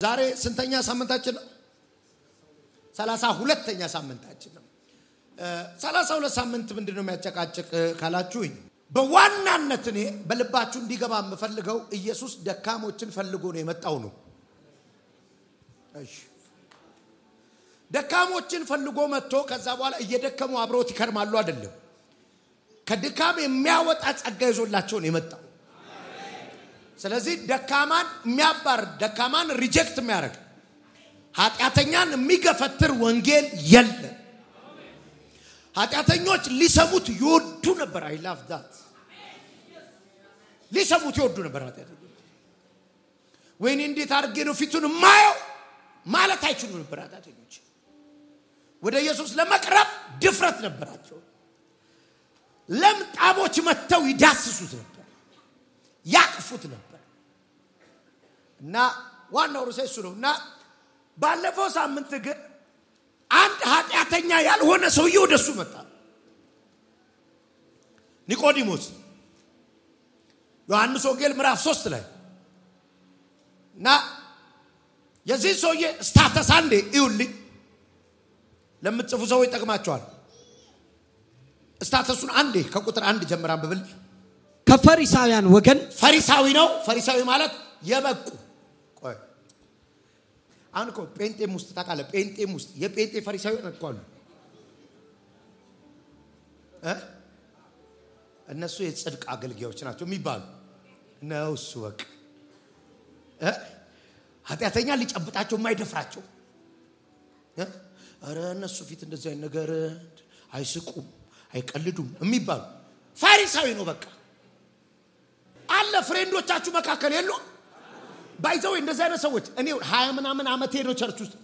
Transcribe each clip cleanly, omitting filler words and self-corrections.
ዛሬ ስንተኛ ሳምንታችን ነው? 32ኛ ሳምንታችን ነው። 32 ሳምንት ምንድነው የሚያጨቃጭቅ ካላችሁኝ በዋናነት እኔ በልባችሁ እንዲገባ የምፈልገው ኢየሱስ ደካሞችን ፈልጎ ነው የመጣው ነው። እሺ ደካሞችን ፈልጎ መጥቶ ከዛ በኋላ እየደከሙ አብሮት ይከርማሉ አይደለም። ከድካም የሚያወጣ ጸጋ ይዞላቸው ነው የመጣው። ስለዚህ ደካማን የሚያባር ደካማን ሪጀክት የሚያደርግ ኃጢአተኛን የሚገፈትር ወንጌል የለም። ኃጢአተኞች ሊሰሙት ይወዱ ነበር። I love that ሊሰሙት ይወዱ ነበር ኃጢአተኞች። ወይኔ እንዴት አድርጌ ነው ፊቱን ማየው ማለት አይችሉ ነበር ኃጢአተኞች። ወደ ኢየሱስ ለመቅረብ ድፍረት ነበራቸው። ለምጣሞች መተው ይዳስሱት ነበር፣ ያቅፉት ነበር። እና ዋናው ርዕስ እሱ ነውና ባለፈው ሳምንት ግን አንድ ኃጢአተኛ ያልሆነ ሰው ወደሱ መጣ። ኒቆዲሞስ ዮሐንስ ወንጌል ምዕራፍ 3 ላይ እና የዚህ ሰውዬ ስታተስ አንዴ ይውልኝ ለምትጽፉ ሰው ይጠቅማቸዋል። ስታተሱን አንዴ ከቁጥር 1 ጀምራን በብል ከፈሪሳውያን ወገን ፈሪሳዊ ነው። ፈሪሳዊ ማለት የበቁ ቆይ አንኮ ጴንጤም ውስጥ ታቃለ ጴንጤም ውስጥ የጴንጤ ፈሪሳዊ ነጥቋሉ እነሱ የጽድቅ አገልጋዮች ናቸው የሚባሉ ነው። እሱ በቃ ኃጢአተኛ ሊጨብጣቸው የማይደፍራቸው አረ እነሱ ፊት እንደዚህ አይነት ነገር አይስቁም አይቀልዱም የሚባሉ ፈሪሳዊ ነው። በቃ አለ ፍሬንዶቻችሁ መካከል የሉ ባይዘው እንደዚህ አይነት ሰዎች እኔ 20 ምናምን አመት ሄዶ ቸርች ውስጥ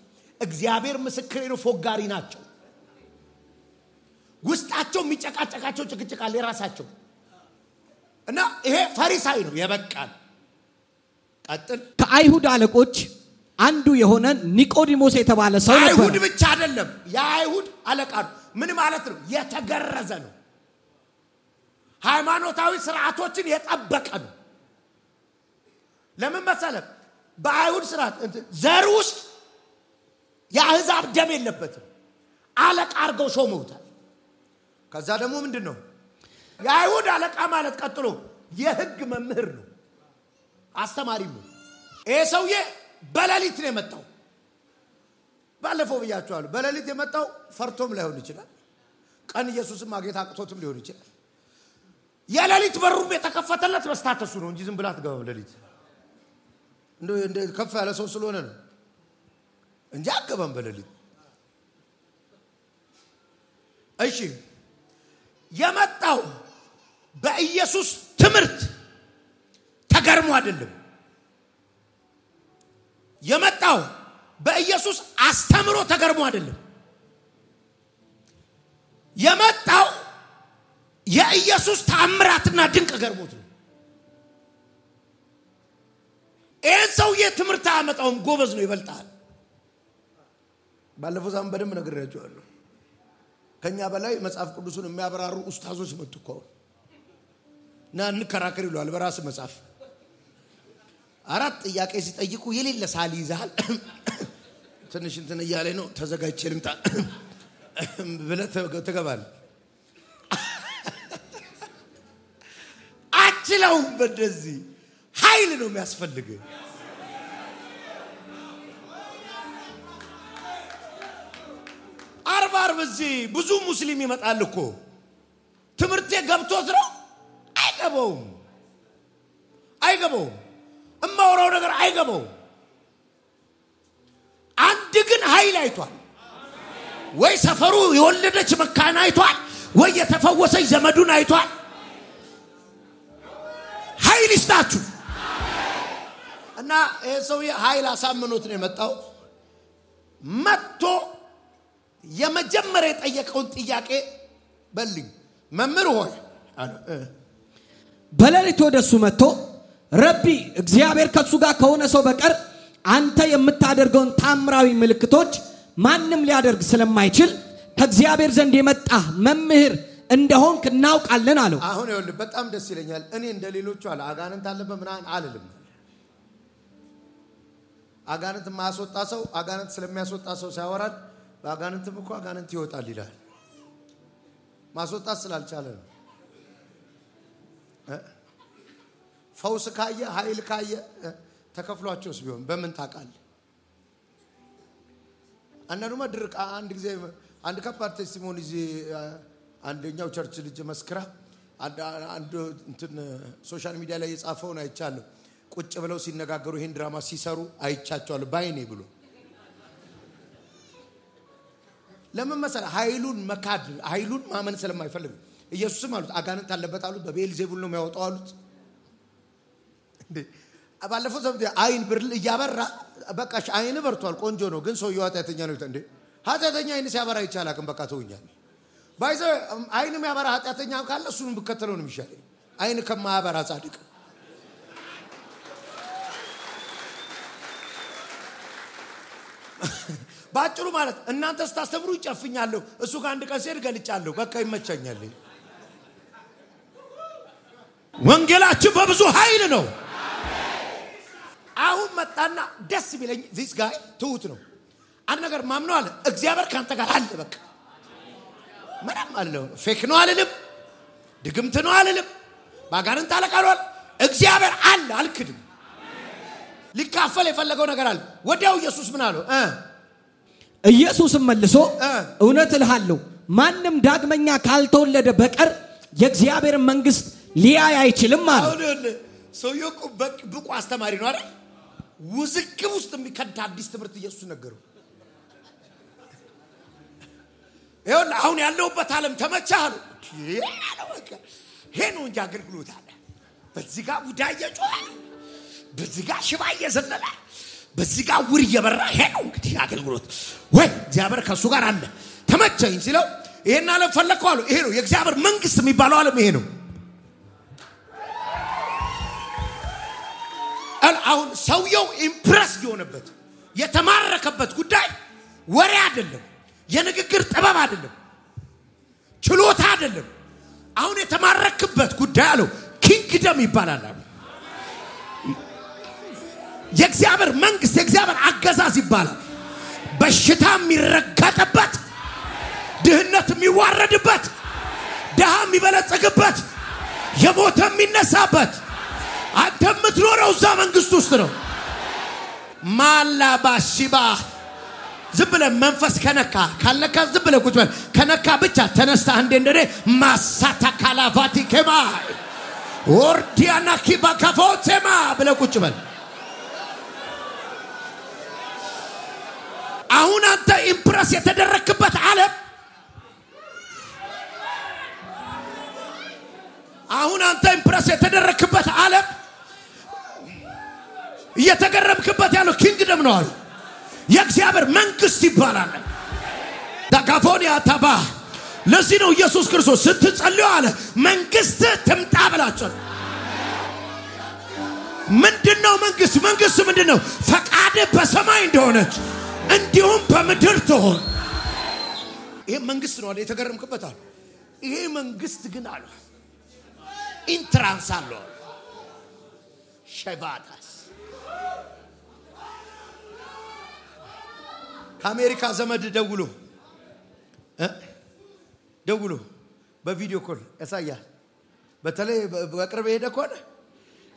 እግዚአብሔር ምስክሬ ነው ፎጋሪ ናቸው። ውስጣቸው የሚጨቃጨቃቸው ጭቅጭቃል የራሳቸው እና ይሄ ፈሪሳዊ ነው የበቃል። ቀጥል ከአይሁድ አለቆች አንዱ የሆነ ኒቆዲሞስ የተባለ ሰው ነበር። አይሁድ ብቻ አይደለም የአይሁድ አለቃ ምን ማለት ነው? የተገረዘ ነው። ሃይማኖታዊ ስርዓቶችን የጠበቀ ነው። ለምን መሰለህ? በአይሁድ ስርዓት ዘር ውስጥ የአሕዛብ ደም የለበትም። አለቃ አርገው ሾመውታል። ከዛ ደግሞ ምንድነው የአይሁድ አለቃ ማለት ቀጥሎ የሕግ መምህር ነው፣ አስተማሪ ነው። ይሄ ሰውዬ በሌሊት ነው የመጣው። ባለፈው ብያችኋለሁ። በሌሊት የመጣው ፈርቶም ላይሆን ይችላል፣ ቀን ኢየሱስን ማግኘት አቅቶትም ሊሆን ይችላል። የሌሊት በሩም የተከፈተለት በስታተሱ ነው እንጂ ዝም ብላ አትገባም ሌሊት። እንደ ከፍ ያለ ሰው ስለሆነ ነው እንጂ አትገባም በሌሊት። እሺ የመጣው በኢየሱስ ትምህርት ተገርሞ አይደለም የመጣው። በኢየሱስ አስተምሮ ተገርሞ አይደለም የመጣው። የኢየሱስ ተአምራትና ድንቅ ገርሞት ነው። ይሄን ሰውዬ ትምህርት አመጣውም ጎበዝ ነው፣ ይበልጣል። ባለፈው ሳምንት በደንብ ነግሬያችኋለሁ። ከኛ በላይ መጽሐፍ ቅዱስን የሚያበራሩ ኡስታዞች መጥተው እኮ እና እንከራከር ይሏል በራስ መጽሐፍ። አራት ጥያቄ ሲጠይቁ የሌለ ሳል ይዛል ትንሽ እንትን እያለኝ ነው ተዘጋጅቼ ልምጣ ብለህ ትገባለህ። አችላው በደዚህ ኃይል ነው የሚያስፈልግ። አርባር በዚህ ብዙ ሙስሊም ይመጣል እኮ ትምህርቴ ገብቶት ነው አይገባውም። እማወራው ነገር አይገባውም። አንድ ግን ኃይል አይቷል። ወይ ሰፈሩ የወለደች መካና አይቷል፣ ወይ የተፈወሰች ዘመዱን አይቷል። ኃይል ይስጣችሁ እና ይሄ ሰውዬ ኃይል አሳምኖት ነው የመጣው። መጥቶ የመጀመሪያ የጠየቀውን ጥያቄ በልኝ መምህር ሆይ አለ። በሌሊት ወደሱ መጥቶ ረቢ እግዚአብሔር ከሱ ጋር ከሆነ ሰው በቀር አንተ የምታደርገውን ታምራዊ ምልክቶች ማንም ሊያደርግ ስለማይችል ከእግዚአብሔር ዘንድ የመጣ መምህር እንደሆንክ እናውቃለን አለው። አሁን ይኸውልህ በጣም ደስ ይለኛል። እኔ እንደሌሎቹ አለ አጋንንት አለበት ምናምን አልልም። አጋንንት ማያስወጣ ሰው አጋንንት ስለሚያስወጣ ሰው ሳይወራል በአጋንንትም እኮ አጋንንት ይወጣል ይላል ማስወጣት ስላልቻለ ነው ፈውስ ካየ ኃይል ካየ ተከፍሏቸውስ ቢሆን በምን ታቃል አንዳንዱ መድርቅ አንድ ጊዜ አንድ ከባድ ቴስቲሞኒ እዚህ አንደኛው ቸርች ልጅ መስክራ አንድ እንትን ሶሻል ሚዲያ ላይ የጻፈውን አይቻለሁ ቁጭ ብለው ሲነጋገሩ ይሄን ድራማ ሲሰሩ አይቻቸዋለሁ ባይኔ ብሎ ለምን መሰለ ኃይሉን መካድ ኃይሉን ማመን ስለማይፈልግ ኢየሱስም አሉት አጋንንት አለበት አሉት በቤልዜቡል ነው የሚያወጣው አሉት እንዴ ባለፈው ዘመን አይን ብርል ያበራ በቃሽ አይን በርቷል ቆንጆ ነው ግን ሰው ኃጢአተኛ ነው እንዴ ኃጢአተኛ አይን ሲያበራ ይቻላል በቃ ተውኛል ባይዘ አይን የሚያበራ ኃጢአተኛ ካለ እሱን ብከተለው ነው የሚሻለው አይን ከማያበራ ጻድቅ ባጭሩ ማለት እናንተ ስታስተምሩ ይጨፍኛለሁ እሱ ጋር አንድ ቀን ገልጫለሁ በቃ ይመቸኛል ወንጌላችን በብዙ ኃይል ነው አሁን መጣና ደስ ቢለኝ this guy ትሁት ነው አንድ ነገር ማምነው አለ እግዚአብሔር ካንተ ጋር አለ በቃ ምንም አለው ፌክ ነው አልልም ድግምት ነው አልልም ባጋንንት አለቃሏል እግዚአብሔር አለ አልክድም ሊካፈል የፈለገው ነገር አለ ወዲያው ኢየሱስ ምን አለው ኢየሱስም መልሶ እውነት እልሃለሁ ማንንም ዳግመኛ ካልተወለደ በቀር የእግዚአብሔር መንግስት ሊያይ አይችልም ማለት ሰውየው በቁ አስተማሪ ነው አይደል ውዝግብ ውስጥ የሚከዳ አዲስ ትምህርት ኢየሱስ ነገረው ይኸውልህ አሁን ያለውበት ዓለም ተመቻለሁ ሄኖ እንጂ አገልግሎት አለ በዚህ ጋር ጉዳይ ጮኸ በዚህ ጋር ሽባ እየዘለለ በዚህ ጋር ውር እየበራ ሄኖ እንግዲህ አገልግሎት ወይ እግዚአብሔር ከሱ ጋር አለ ተመቸኝ ሲለው ይሄን ዓለም ፈለከው አለው ይሄ ነው የእግዚአብሔር መንግስት የሚባለው ዓለም ይሄ ነው አሁን ሰውየው ኢምፕረስ የሆነበት የተማረከበት ጉዳይ ወሬ አይደለም የንግግር ጥበብ አይደለም ችሎታ አይደለም አሁን የተማረከበት ጉዳይ አለው ኪንግደም ይባላል የእግዚአብሔር መንግስት የእግዚአብሔር አገዛዝ ይባላል በሽታ የሚረጋጠበት ድህነት የሚዋረድበት ደሃ የሚበለጽግበት የሞተ የሚነሳበት አንተ የምትኖረው እዛ መንግስት ውስጥ ነው ማላባሽባ ዝብለ መንፈስ ከነካ ካለካ ዝብለ ቁጭ በል ከነካ ብቻ ተነስታ አንዴ እንደኔ ማሳታ ካላቫቲ ከማ ኦርዲያና ኪባ ካፎቴማ ብለ ቁጭ በል አሁን አንተ ኢምፕረስ የተደረክበት ዓለም አሁን አንተ ኢምፕረስ የተደረክበት ዓለም እየተገረምክበት ያለው ኪንግደም ነው አሉ የእግዚአብሔር መንግስት ይባላል ዳጋፎኒያ ታባ ለዚህ ነው ኢየሱስ ክርስቶስ ስትጸልዩ አለ መንግስት ትምጣ ብላችሁ ምንድነው መንግስት ምንድነው ፈቃድ በሰማይ እንደሆነች እንዲሁም በምድር ትሆን ይሄ መንግስት ነው አለ የተገረምክበት አለ ይሄ መንግስት ግን አለ ኢንትራንስ አለ ሸባታስ ከአሜሪካ ዘመድ ደውሎ በቪዲዮ ኮል ያሳያል በተለይ በቅርብ ሄደ ኮል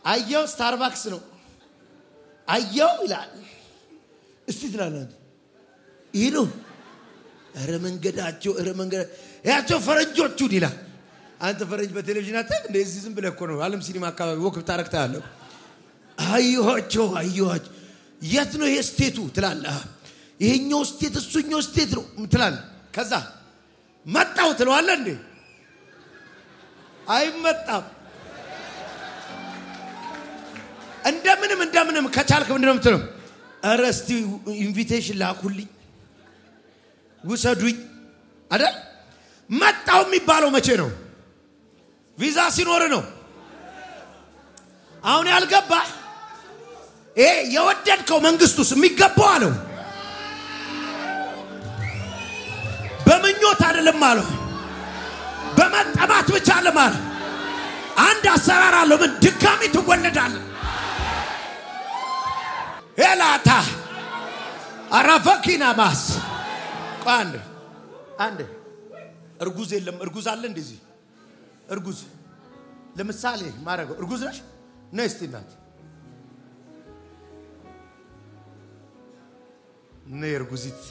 አየው ስታርባክስ ነው አየው ይላል እስቲ ትላለህ ይሄ ነው ያቸው ፈረንጆቹ ይላል አንተ ፈረንጅ በቴሌቪዥን አታም እንደዚህ ዝም ብለህ እኮ ነው ዓለም ሲኒማ አካባቢ ወክ ብታረክታለህ አየኋቸው የት ነው ይሄ ስቴቱ ትላለህ ይሄኛው ስቴት እሱኛው ስቴት ነው ትላለህ ከዛ መጣው ትለዋለህ እንዴ አይመጣም እንደምንም ከቻልክ ምንድነው የምትለው አረስቲ ኢንቪቴሽን ላኩልኝ ውሰዱኝ አይደል መጣው የሚባለው መቼ ነው ቪዛ ሲኖር ነው አሁን ያልገባ ይሄ የወደድከው መንግስቱስ የሚገባው አለው በመኞት አይደለም ማለት በመጠባት ብቻ ለማለት አንድ አሰራር አለው ምን ድጋሚ ትወለዳለህ ሄላታ አራፈኪና ማስ አንድ እርጉዝ የለም እርጉዝ አለ እንደዚህ እርጉዝ ለምሳሌ ማረገው እርጉዝ ነሽ ነስቲ ናት ነርጉዚት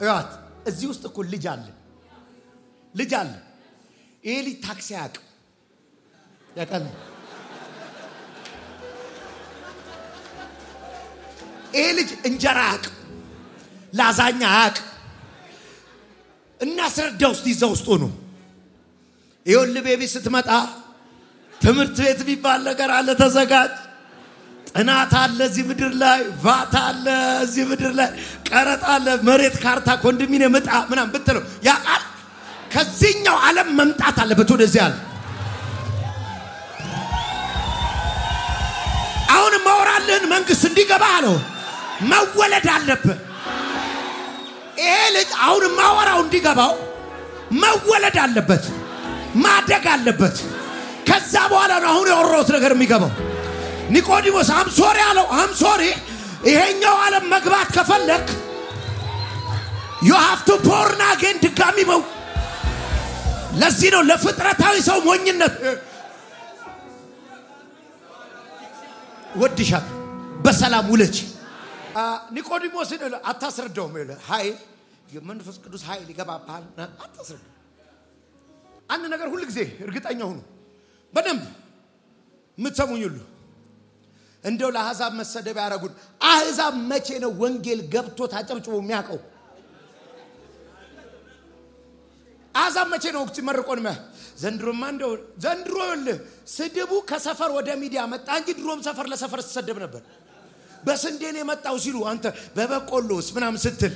ያት እዚህ ውስጥ እኮ ልጅ አለ ኤሊ ታክሲ ያቃል ኤሊ እንጀራ ላዛኛ እናስረዳው እስቲ ዘውስጡ ነው ይሁን ለቤቢ ስትመጣ ትምርት ቤት ቢባል ነገር አለ ተዘጋጅ ጥናት አለ እዚህ ምድር ላይ ቫት አለ እዚህ ምድር ላይ ቀረጥ አለ መሬት ካርታ ኮንዶሚኒየም መጣ ምናም ብትለው ያቃል ከዚህኛው ዓለም መምጣት አለበት ወደዚህ አለ አሁን ማወራልን መንግስት እንዲገባ አለው መወለድ አለበት ይሄ ልጅ አሁን ማወራው እንዲገባው መወለድ አለበት ማደግ አለበት ከዛ በኋላ ነው አሁን ያወራውት ነገር የሚገባው ኒቆዲሞስ አም ሶሪ ይሄኛው ዓለም መግባት ከፈለክ you have to born again ድጋሚ ነው ለዚህ ነው ለፍጥረታዊ ሰው ሞኝነት ወድሻት በሰላም ውለች ኒቆዲሞስ አታስረዳው ማለት ኃይል የመንፈስ ቅዱስ ኃይል ይገባባል አታስረዳው አንድ ነገር ሁሉ ጊዜ እርግጠኛ ሁኑ በደንብ ምትሰሙኝ ሁሉ እንደው ለአሕዛብ መሰደብ ያረጉን አሕዛብ መቼ ነው ወንጌል ገብቶ ታጨብጭቦ የሚያቀው አሕዛብ መቼ ነው ሲመርቆን ዘንድሮማ እንደው ዘንድሮ ስድቡ ከሰፈር ወደ ሚዲያ መጣ እንጂ ድሮም ሰፈር ለሰፈር ተሰደብ ነበር በስንዴ ነው የመጣው ሲሉ አንተ በበቆሎስ ምናምን ስትል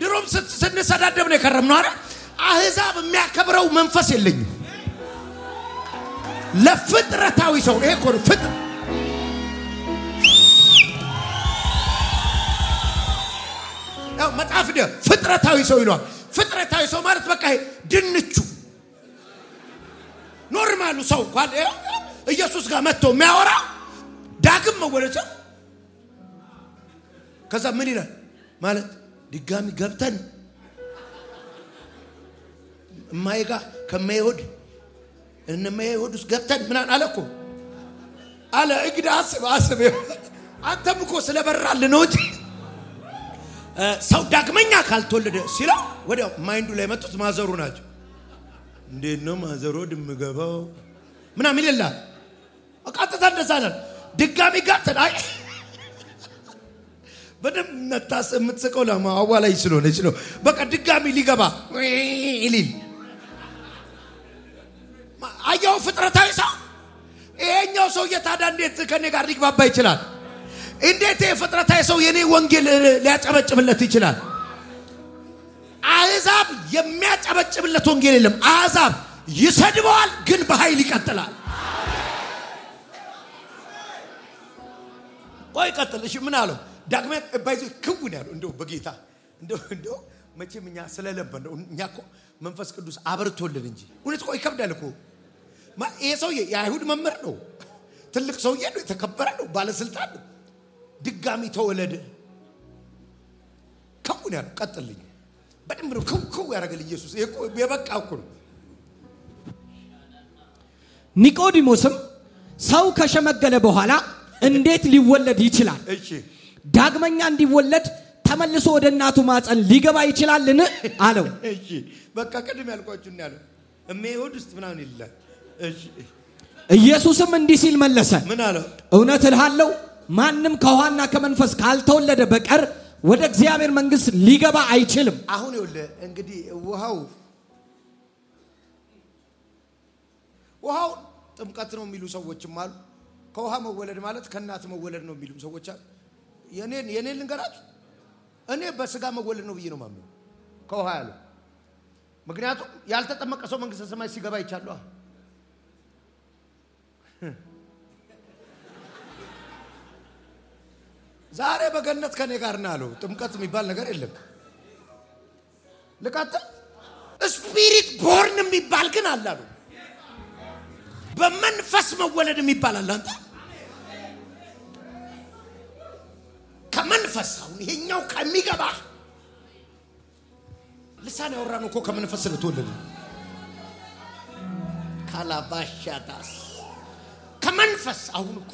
ድሮም ስንሰዳደብ ነው የከረምነው አይደል አሕዛብ የሚያከብረው መንፈስ የለኝም ለፍጥረታዊ ሰው እኮ ፍጥረት ያው መጣፍ ፍጥረታዊ ሰው ይሏል ፍጥረታዊ ሰው ማለት በቃ ድንቹ ኖርማሉ ሰው እንኳን ኢየሱስ ጋር መጥቶ የሚያወራ ዳግም መወለድ ከዛ ምን ይላል ማለት ድጋሚ ገብተን ማይጋ ከመይሁድ እነመይሁድስ ገብተን ምን አለኩ አለ እግዳ አስብ አንተም እኮ ስለበራል ነው እንጂ ሰው ዳግመኛ ካልተወለደ ሲለው ወዲያው ማይንዱ ላይ መጥቶ ማዘሩ ናቸው እንዴት ነው ማዘሩ ድምገባው ምናምን ይላል አቃተታ እንደዛለን ድጋሚ ገብተን አይ በደም ነታስ የምትስቀው ለማዋላይ ስለሆነች ነው በቃ ድጋሚ ሊገባ ይሊል አያው ፍጥረታዊ ሰው ይሄኛው ሰው የታዳ እንዴት ከኔ ጋር ሊግባባ ይችላል እንዴት ፍጥረታዊ ሰው የኔ ወንጌል ሊያጨበጭብለት ይችላል አሕዛብ የሚያጨበጭብለት ወንጌል የለም አሕዛብ ይሰድበዋል ግን በኃይል ይቀጥላል ቆይ ቀጥል እሺ ምን አለው ዳግመ ባይዘ ክውን ያለው እንደው በጌታ እንደው መቼም እኛ ስለለበን ነው እኛ እኮ መንፈስ ቅዱስ አብርቶልን እንጂ እውነት ቆይ ይከብዳል እኮ ይሄ ሰው የአይሁድ መምህር ነው ትልቅ ሰውዬ ነው የተከበረ ነው ባለስልጣን ነው ድጋሚ ተወለደ ክውን ያለው ቀጥልኝ በደንብ ነው ክው ያረጋል ኢየሱስ የበቃው እኮ ኒቆዲሞስም ሰው ከሸመገለ በኋላ እንዴት ሊወለድ ይችላል እሺ ዳግመኛ እንዲወለድ ተመልሶ ወደ እናቱ ማፀን ሊገባ ይችላልን አለው እሺ በቃ ቀድም ያልኳችሁ እናለው እመይሁድ ውስጥ ምናምን ይላል እሺ ኢየሱስም እንዲህ ሲል መለሰ ምን አለው እውነት እልሃለሁ ማንንም ከውሃና ከመንፈስ ካልተወለደ በቀር ወደ እግዚአብሔር መንግስት ሊገባ አይችልም አሁን ይወለ እንግዲህ ውሃው ጥምቀት ነው የሚሉ ሰዎችም አሉ ከውሃ መወለድ ማለት ከናት መወለድ ነው የሚሉ ሰዎች አሉ የኔን ልንገራችሁ እኔ በስጋ መወለድ ነው ብዬ ነው ማምነው ከውሃ ያለው ምክንያቱም ያልተጠመቀ ሰው መንግስተ ሰማይ ሲገባ ይቻላል ዛሬ በገነት ከኔ ጋር ናለው ጥምቀት የሚባል ነገር የለም ልቃተ ስፒሪት ቦርን የሚባል ግን አላሉ በመንፈስ መወለድ የሚባላል አንተ ከመንፈስ አሁን ይሄኛው ከሚገባ ልሳን ያወራን እኮ ከመንፈስ ስለተወለደ ካላባሻዳስ ከመንፈስ አሁን እኮ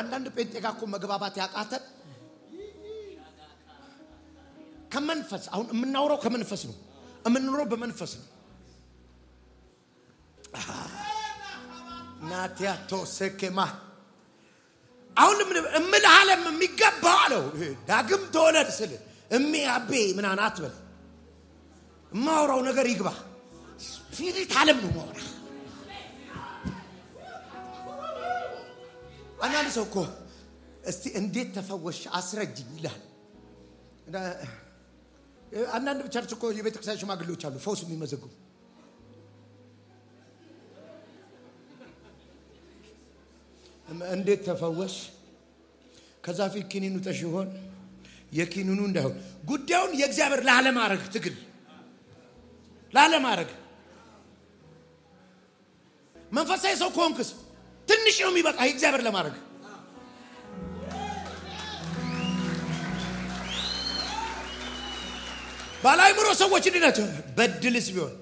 አንዳንድ ጴንጤ ጋር እኮ መግባባት ያቃተን ከመንፈስ አሁን የምናወራው ከመንፈስ ነው የምንኖረው በመንፈስ ነው ናቲያቶ ሰከማ አሁን ምን ዓለም የሚገባው አለው ዳግም ተወለድ ስለ አቤ ምናን አትበል ማውራው ነገር ይግባ ስፒሪት ዓለም ነው ማውራ አናን ሰውኮ እስቲ እንዴት ተፈወሽ አስረጅኝ ይላል አንዳንድ ቸርች እኮ የቤተክርስቲያን ሽማግሌዎች አሉ ፈውስ የሚመዘግቡ እንዴት ተፈወሽ ከዛ ፊት ኪኒኑ ተሽሆን የኪኒኑ እንዳው ጉዳዩን የእግዚአብሔር ለዓለም አረግ ትግል ለዓለም አረግ መንፈሳዊ ሰው ኮንክስ ትንሽ ነው የሚበቃ የእግዚአብሔር ለማረግ ባላይምሮ ሰዎች እንዲናቸው በድልስ ቢሆን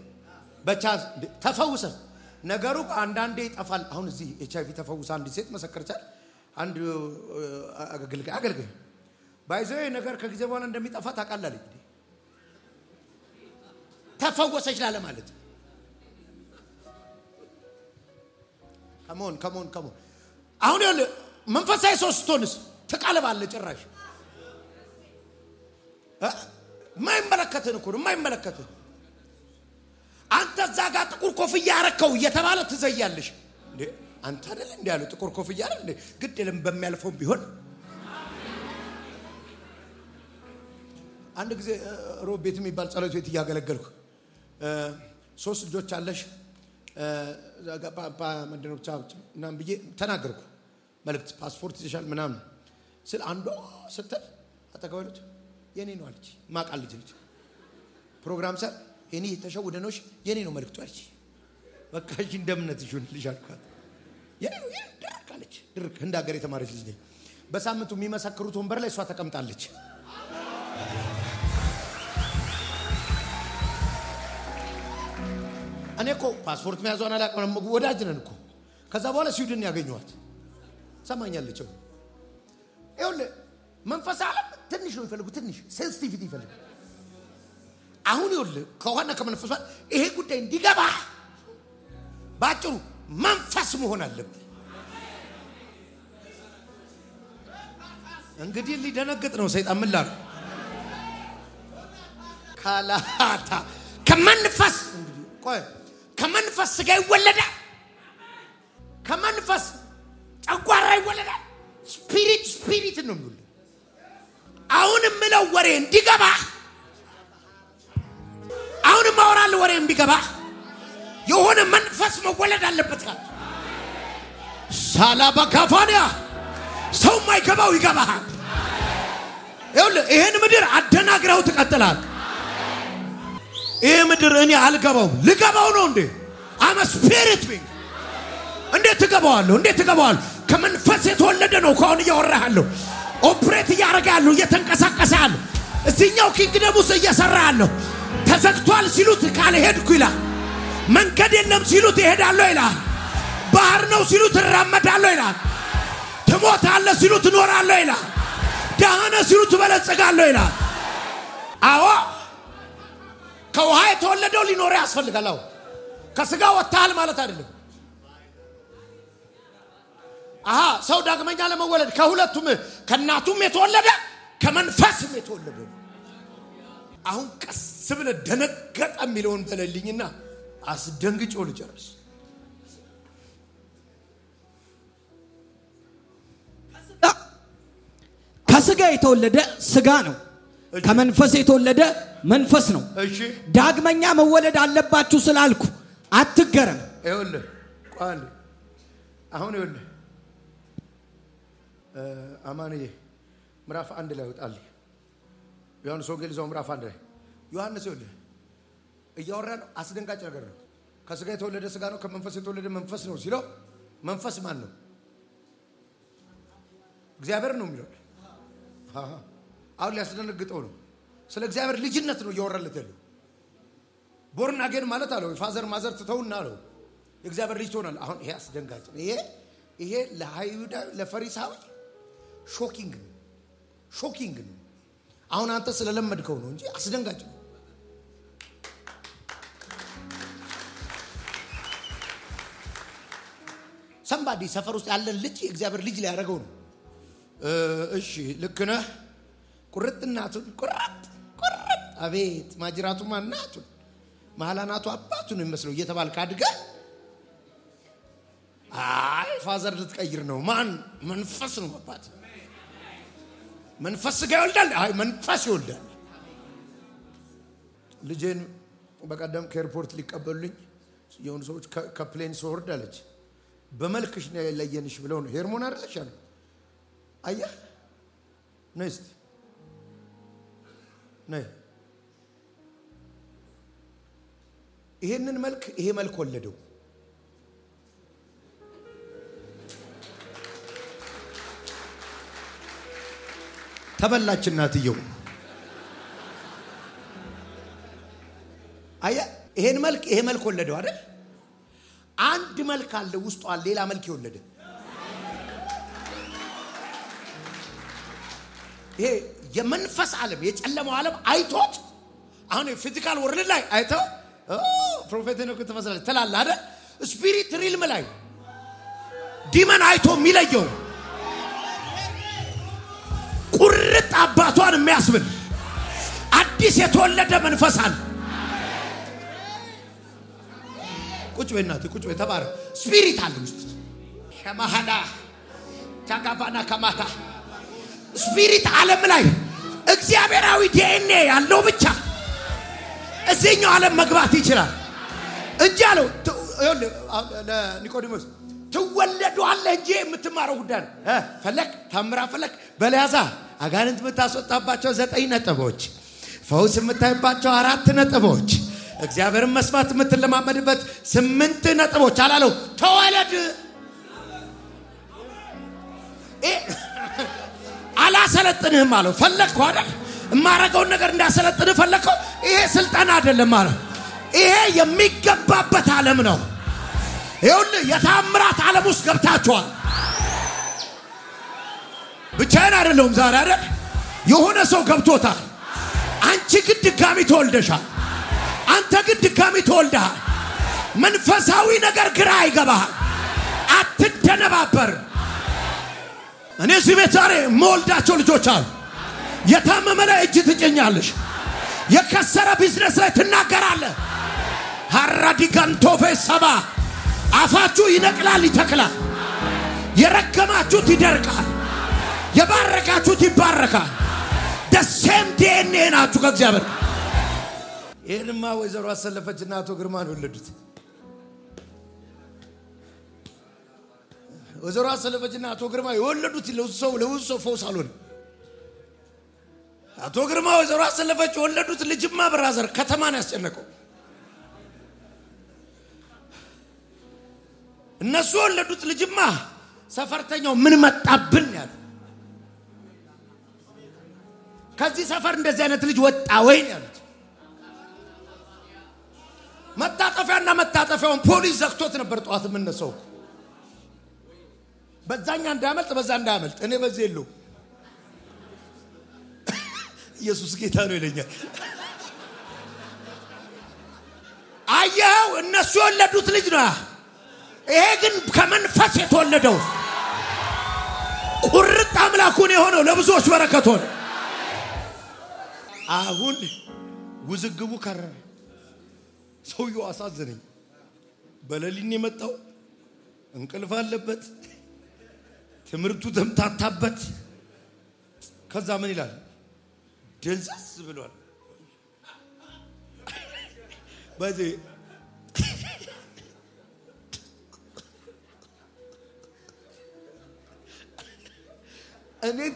በቻንስ ተፈውሰ ነገሩ አንዳንዴ ይጠፋል አሁን እዚህ ኤችአይቪ ተፈውሳ አንድ ሴት መሰከረቻል አንድ አገልጋይ ባይዘው ነገር ከጊዜ በኋላ እንደሚጠፋ ታቃላለች ተፈወሰች ላለ ማለት ከሞን አሁን ያለ መንፈሳዊ ሶስቶንስ ተቃለባለ ጭራሽ ማይመለከተን እኮ ማይመለከተን አንተ ዛጋ ጥቁር ኮፍያ ያረከው እየተባለ ትዘያለሽ እንዴ አንተ አይደል እንዴ ያለው ጥቁር ኮፍያ አይደል እንዴ ግድ የለም በሚያልፈው ቢሆን አንድ ጊዜ ሮብ ቤት የሚባል ጸሎት ቤት ያገለገልኩ ሶስት ልጆች አለሽ ዛጋፓ መደረክ ቻውት እናም ብዬ ተናገርኩ መልእክት ፓስፖርት ይሻል ምናምን ስለ አንዱ ስትል አጠገበሉት የኔ ነው አለች ማቃል ልጅ ፕሮግራም ሰር የኔ ተሸውደ ነውሽ የኔ ነው መልእክቱ አለች በቃ እሺ እንደምነት ይሁን ልሻልኳት የኔ ነው ድርክ አለች ድርክ እንዳገር የተማረች ልጅ ነኝ በሳምንቱ የሚመሰክሩት ወንበር ላይ እሷ ተቀምጣለች እኔ እኮ ፓስፖርት መያዟን አላቀም ወዳጅ ነን እኮ ከዛ በኋላ ስዊድን ያገኘዋት ሰማኛለች ይሁን መንፈስ ዓለም ትንሽ ነው ይፈልጉ ትንሽ ሴንሲቲቪቲ ይፈልጉ አሁን ይወል ከሆነ ከመንፈስ ይሄ ጉዳይ እንዲገባ ባጭሩ መንፈስ መሆን አለበት እንግዲህ ሊደነግጥ ነው ሰይጣን ምን ላል ካላታ ከመንፈስ እንግዲህ ቆይ ከመንፈስ ጋር ይወለዳል ከመንፈስ ጨጓራ ይወለዳል ስፒሪት ነው የሚሉ አሁን ምለው ወሬ እንዲገባ አሁን ማውራል ወሬ እንዲገባ የሆነ መንፈስ መወለድ አለበት ካል ሳላባ ካፋኒያ ሰው ማይገባው ይገባሃል ይሄን ምድር አደናግራው ተቀጥላል ይሄ ምድር እኔ አልገባው ልገባው ነው እንዴ አም ስፒሪት ቢንግ እንዴት ትገባዋለሁ ከመንፈስ የተወለደ ነው ከሆነ ያወራሃለሁ ኦፕሬት ያረጋሉ እየተንቀሳቀሳሉ እዚህኛው ኪንግደም ውስጥ እየሰራሉ ተዘግቷል ሲሉት ካለ ሄድኩ ይላል መንገድ የለም ሲሉት ይሄዳሉ ይላል ባህር ነው ሲሉት ተራመዳሉ ይላል ተሞታለ ሲሉት ኖራሉ ይላል ዳህነ ሲሉት በለጸጋሉ ይላል አዎ ከውሃ የተወለደው ሊኖር ያስፈልጋል ከስጋ ወጣል ማለት አይደለም ሰው ዳግመኛ ለመወለድ ከሁለቱም ከናቱም የተወለደ ከመንፈስም የተወለደ አሁን ቀስ ብለ ደነገጠ የሚለውን በለልኝና አስደንግጬው ልጨርስ ከስጋ የተወለደ ስጋ ነው ከመንፈስ የተወለደ መንፈስ ነው እሺ ዳግመኛ መወለድ አለባችሁ ስላልኩ አትገረም ይኸውልህ ቋል አሁን ይኸውልህ አማንዬ ምዕራፍ 1 ላይ ወጣል ዮሐንስ ወንጌል ዘው ምዕራፍ 1 ላይ ዮሐንስ ይኸውልህ እያወራ ነው አስደንጋጭ ነገር ነው ከስጋ የተወለደ ስጋ ነው ከመንፈስ የተወለደ መንፈስ ነው ሲለው መንፈስ ማን ነው? እግዚአብሔር ነው የሚለው። አሁን ሊያስደነግጠው ነው። ስለ እግዚአብሔር ልጅነት ነው እያወራለት ያለው። ቦርን አገን ማለት አለው ፋዘር ማዘር ትተውና አለው የእግዚአብሔር ልጅ ትሆናለህ። አሁን ይሄ አስደንጋጭ ነው። ይሄ ለአይሁዳ ለፈሪሳዊ ሾኪንግ ነው። አሁን አንተ ስለለመድከው ነው እንጂ አስደንጋጭ ነው። ሰምባዲ ሰፈር ውስጥ ያለ ልጅ የእግዚአብሔር ልጅ ሊያደርገው ነው። እሺ ልክ ነህ። ቁርጥናቱን ቁርጥ አቤት ማጅራቱ ማናቱን ማላናቱ አባቱን የሚመስለው እየተባልክ አድገህ አይ ፋዘር ልትቀይር ነው። ማን? መንፈስ ነው አባት። መንፈስ ጋር ይወልዳል። አይ መንፈስ ይወልዳል። ልጄን በቀደም ከኤርፖርት ሊቀበሉኝ የሆኑ ሰዎች ከፕሌን ስወርድ አለች በመልክሽ ነው ያለየንሽ ብለው ነው። ሄርሞን አይደለሽ አለ። አየህ ነስቲ ነይ ይሄንን መልክ ይሄ መልክ ወለደው። ተበላች እናትየው። አየህ ይሄን መልክ ይሄ መልክ ወለደው አይደል? አንድ መልክ አለ ውስጡ አለ ሌላ መልክ ይወለደ። ይሄ የመንፈስ ዓለም የጨለማው ዓለም አይቶት አሁን ፊዚካል ወርልድ ላይ አይተው ፕሮፌት ነው ከተመሰለ ተላላ አይደል? ስፒሪት ሪልም ላይ ዲመን አይቶ የሚለየው ቁርጥ አባቷን የሚያስብል አዲስ የተወለደ መንፈስ አለ። ቁጭ በእናት ቁጭ በተባረ ስፒሪት አለ ውስጥ ሸማሃዳ ታጋባና ከማታ ስፒሪት ዓለም ላይ እግዚአብሔራዊ ዲኤንኤ ያለው ብቻ እዚህኛው ዓለም መግባት ይችላል እንጂ አለው ለኒቆዲሞስ ትወለዱአለህ እንጂ የምትማረው ጉዳይ ፈለክ ታምራ ፈለክ በለያዛ አጋንንት የምታስወጣባቸው 9 ነጥቦች ፈውስ የምታይባቸው 4 ነጥቦች እግዚአብሔርን መስማት የምትለማመድበት 8 ነጥቦች አላለው። ተወለድ አላሰለጥንህም አለው። ፈለግከው አይደል? የማረገውን ነገር እንዳሰለጥንህ ፈለግከው። ይሄ ስልጣን አይደለም አለው። ይሄ የሚገባበት ዓለም ነው። ይኸውልህ የታምራት ዓለም ውስጥ ገብታችኋል። ብቻዬን አይደለሁም ዛሬ አይደል? የሆነ ሰው ገብቶታል። አንቺ ግን ድጋሚ ተወልደሻል። አንተ ግን ድጋሚ ተወልደሃል። መንፈሳዊ ነገር ግራ አይገባሃል። አትደነባበር። እኔ እዚህ ቤት ዛሬ መወልዳቸው ልጆች አሉ። የታመመ ላይ እጅ ትጭኛለሽ። የከሰረ ቢዝነስ ላይ ትናገራለህ። ሃራዲጋንቶፌ ሰባ አፋችሁ ይነቅላል ይተክላል። የረገማችሁት ይደርቃል። የባረካችሁት ይባረካል። ደሴም ዲኤንኤ ናችሁ ከእግዚአብሔር። ይሄንማ ወይዘሮ አሰለፈችና አቶ ግርማ ነው ወለዱት። ወይዘሮ አሰለፈችና አቶ ግርማ የወለዱት ለውሶ ፈውስ አልሆነ። አቶ ግርማ ወይዘሮ አሰለፈች የወለዱት ልጅማ ብራዘር ከተማን ያስጨነቀው። እነሱ ወለዱት ልጅማ ሰፈርተኛው ምን መጣብን ያለ ከዚህ ሰፈር እንደዚህ አይነት ልጅ ወጣ ወይ ያሉት። መታጠፊያና መታጠፊያውን ፖሊስ ዘግቶት ነበር። ጧት የምነሳው በዛኛ እንዳመልጥ በዛ እንዳመልጥ እኔ በዚህ የለው ኢየሱስ ጌታ ነው ይለኛል። አየው እነሱ ወለዱት ልጅ ነው። ይሄ ግን ከመንፈስ የተወለደው ቁርጥ አምላኩን የሆነው ለብዙዎች በረከት ሆነ። አሁን ውዝግቡ ከረረ። ሰውየው አሳዘነኝ። በለሊን የመጣው እንቅልፍ አለበት፣ ትምርቱ ተምታታበት። ከዛ ምን ይላል? ደንዘዝ ብሏል። በዚህ እኔን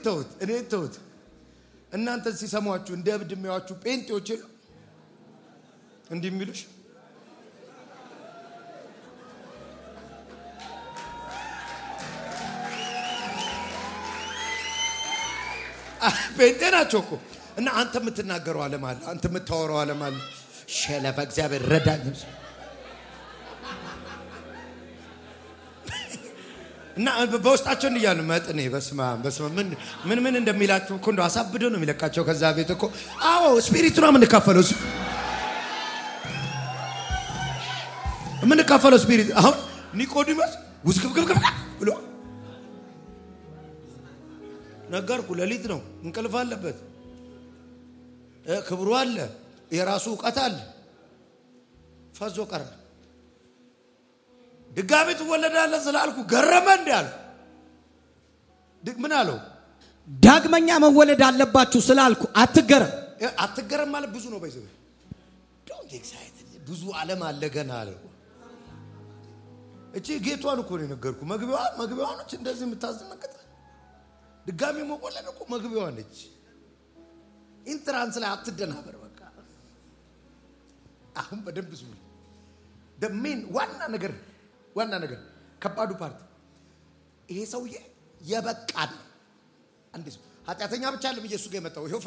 ተውት። እናንተ ሲሰማችሁ እንደ እብድ የሚያዋችሁ ጴንጤዎች እንዲህ የሚሉሽ ጴንጤ ናቸው እኮ እና አንተ የምትናገረው ዓለም አለ አንተ የምታወራው ዓለም አለ ሸለፈ እግዚአብሔር ረዳኝ እና በውስጣቸው እንዲያሉ መጥኔ በስማ ምን እንደሚላቸው እኮ እንደው አሳብዶ ነው የሚለካቸው ከዛ ቤት እኮ አዎ ስፒሪቱ ነው ምን ከፈለው ስፒሪት አሁን ኒቆዲሞስ ውስክብክብክብ ብሎ ነገርኩ ለሊት ነው እንቅልፍ አለበት ክብሩ አለ የራሱ ዕውቀት አለ ፈዞ ቀረ ድጋሚ ትወለዳለህ ስላልኩ ገረመ እንዲያል ምን አለው ዳግመኛ መወለድ አለባችሁ ስላልኩ አትገረም ማለት ብዙ ነው ባይዘው ዶንት ኤክሳይትድ ብዙ ዓለም አለ ገና አለው እቺ ጌቷን እኮ ነው ነገርኩ መግቢያዋ ነች እንደዚህ የምታዝነቀጥ ድጋሚ መወለድ እኮ መግቢያዋ ነች ኢንትራንስ ላይ አትደናበር በቃ አሁን በደንብ ዝም ደሜን ዋና ነገር ከባዱ ፓርት ይሄ ሰውዬ የበቃል አንዴ ኃጢአተኛ ብቻ አይደለም ኢየሱስ ጋር መጣው ይሄው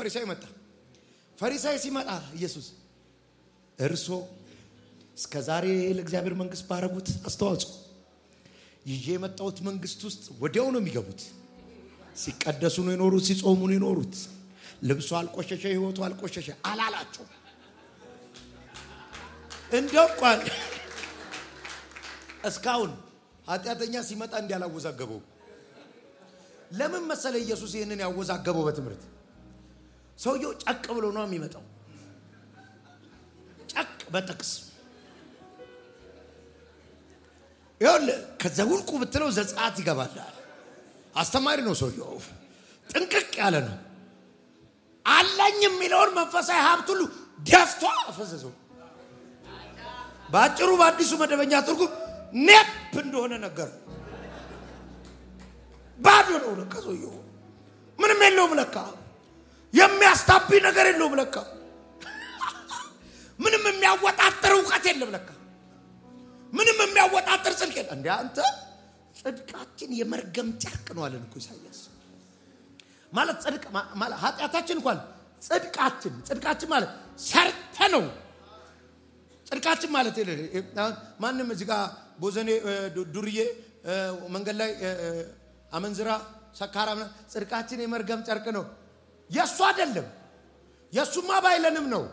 ፈሪሳይ ሲመጣ ኢየሱስ እርሶ እስከዛሬ ለእግዚአብሔር መንግስት ባረጉት አስተዋጽኦ ይዤ የመጣሁት መንግስት ውስጥ ወዲያው ነው የሚገቡት ሲቀደሱ ነው የኖሩት ሲጾሙ ነው የኖሩት ልብሱ አልቆሸሸ ህይወቱ አልቆሸሸ አላላቸው እንደው ቋል እስካሁን ኃጢአተኛ ሲመጣ እንዲያላወዛገበው ለምን መሰለ ኢየሱስ ይሄንን ያወዛገበው በትምህርት ሰውየው ጨቅ ብሎ ነው የሚመጣው ጨቅ በጥቅስ ይወል ከዘውልቁ ብትለው ዘጻት ይገባል አስተማሪ ነው ሰውየው ጥንቅቅ ያለ ነው አለኝ የሚለውን መንፈሳዊ ሀብት ሁሉ ደፍቶ አፈዘዘው ባጭሩ በአዲሱ መደበኛ ትርጉም ነፕ እንደሆነ ነገር ባዶ ነው ለከሰውየው ምንም የለውም ለካ የሚያስታቢ ነገር የለውም ለካ ምንም የሚያወጣጥር ዕውቀት የለም ለካ ምንም የሚያወጣጥር ጽድቅ የለም እንዴ አንተ ጽድቃችን የመርገም ጨርቅ ነው አለን እኮ ኢሳይያስ ማለት ጽድቅ ማለት ኃጢአታችን እንኳን ጽድቃችን ማለት ሰርተ ነው ጽድቃችን ማለት ማንንም እዚህ ጋር ቦዘኔ ዱርዬ መንገድ ላይ አመንዝራ ሰካራም ጽድቃችን የመርገም ጨርቅ ነው የሱ አይደለም የሱማ ባይለንም ነው